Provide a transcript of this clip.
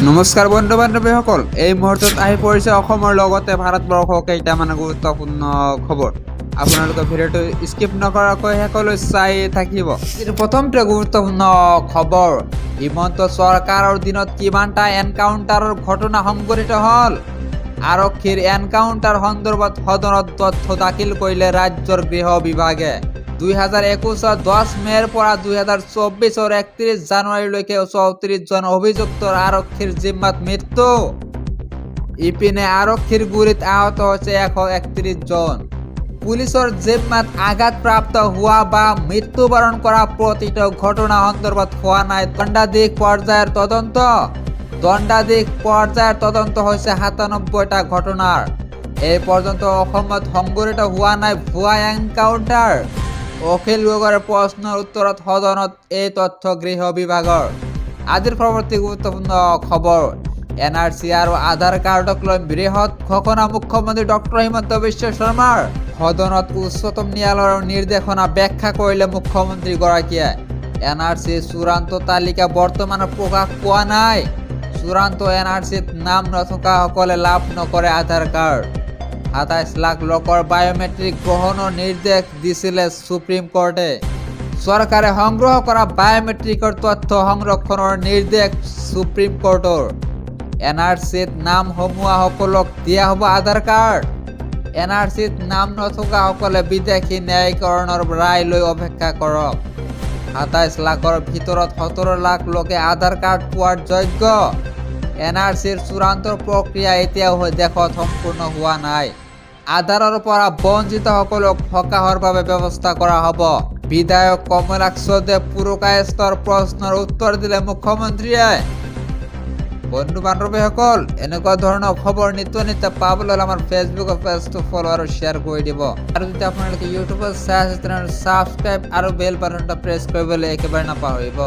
নমস্কাৰ বন্ধু বান্ধৱীসকল, এই মুহূৰ্তত আহি পৰিছে অসমৰ লগতে ভাৰতবৰ্ষৰ কেইটামান গুৰুত্বপূৰ্ণ খবৰ। আপোনালোকে ভিডিঅ'টো স্কিপ নকৰাকৈ শেষলৈ চাই থাকিব। প্ৰথমটো গুৰুত্বপূৰ্ণ খবৰ, হিমন্ত চৰকাৰৰ দিনত কিমানটা এনকাউণ্টাৰৰ ঘটনা সংঘটিত হ'ল। আৰক্ষীৰ এনকাউণ্টাৰ সন্দৰ্ভত সদনত তথ্য দাখিল কৰিলে ৰাজ্যৰ গৃহ বিভাগে। 2021 10 মে'ৰ পৰা 2024 31 জানুৱাৰীলৈকে 34 জন অভিযুক্তৰ আৰক্ষীৰ জিম্মাত মৃত্যু। ইপিনে আৰক্ষীৰ গুলীত আহত হৈছে 131 জন। পুলিচৰ জিম্মাত আঘাতপ্ৰাপ্ত হোৱা বা মৃত্যুবৰণ কৰা প্ৰতিটো ঘটনা সন্দৰ্ভত হোৱা নাই দণ্ডাধীশ পৰ্যায়ৰ তদন্ত। দণ্ডাধীশ পৰ্যায়ৰ তদন্ত হৈছে 97টা ঘটনাৰ। এই পৰ্যন্ত অসমত সংঘটিত হোৱা নাই ভুৱা এনকাউণ্টাৰ। অখিল গগৈৰ প্ৰশ্নৰ উত্তৰত সদনত এই তথ্য গৃহ বিভাগৰ। আজিৰ পৰৱৰ্তী গুৰুত্বপূৰ্ণ খবৰ, NRC আৰু আধাৰ কাৰ্ডক লৈ বৃহৎ ঘোষণা মুখ্যমন্ত্ৰী ডক্টৰ হিমন্ত বিশ্ব শৰ্মাৰ। সদনত উচ্চতম ন্যায়ালয়ৰ নিৰ্দেশনা ব্যাখ্যা কৰিলে মুখ্যমন্ত্ৰীগৰাকীয়ে। NRC চূড়ান্ত তালিকা বৰ্তমানে প্ৰকাশ পোৱা নাই। চূড়ান্ত NRCত নাম নথকাসকলে লাভ নকৰে আধাৰ কাৰ্ড। 27 লাখ লোকৰ বায়োমেট্ৰিক গ্ৰহণৰ নিৰ্দেশ দিছিলে সুপ্ৰিম কোৰ্টে। চৰকাৰে সংগ্ৰহ কৰা বায়োমেট্ৰিকৰ তথ্য সংৰক্ষণৰ নিৰ্দেশ সুপ্ৰিম কোৰ্টৰ। NRCত নাম সোমোৱাসকলক দিয়া হ'ব আধাৰ কাৰ্ড। NRCত নাম নথকাসকলে বিদেশী ন্যায়িকৰণৰ ৰায় লৈ অপেক্ষা কৰক। 27 লাখৰ ভিতৰত 17 লাখ লোকে আধাৰ কাৰ্ড পোৱাৰ যোগ্য। NRCৰ চূড়ান্ত প্ৰক্ৰিয়া এতিয়াও দেশত সম্পূৰ্ণ হোৱা নাই। আধাৰৰ পৰা বঞ্চিতসকলক সকাহৰ বাবে ব্যৱস্থা কৰা হ'ব। বিধায়ক কমলাক্ষদেৱ পুৰকায়স্থৰ প্ৰশ্নৰ উত্তৰ দিলে মুখ্যমন্ত্ৰীয়ে। বন্ধু বান্ধৱীসকল, এনেকুৱা ধৰণৰ খবৰ নিত্য পাবলৈ আমাৰ ফেচবুক পেজটো ফলো আৰু শ্বেয়াৰ কৰি দিব। আৰু যদি আপোনালোকে ইউটিউবত চাই আছে তেনেহ'লে ছাবস্ক্ৰাইব আৰু বেল বাটনটা প্ৰেছ কৰিবলৈ একেবাৰে নাপাহৰিব।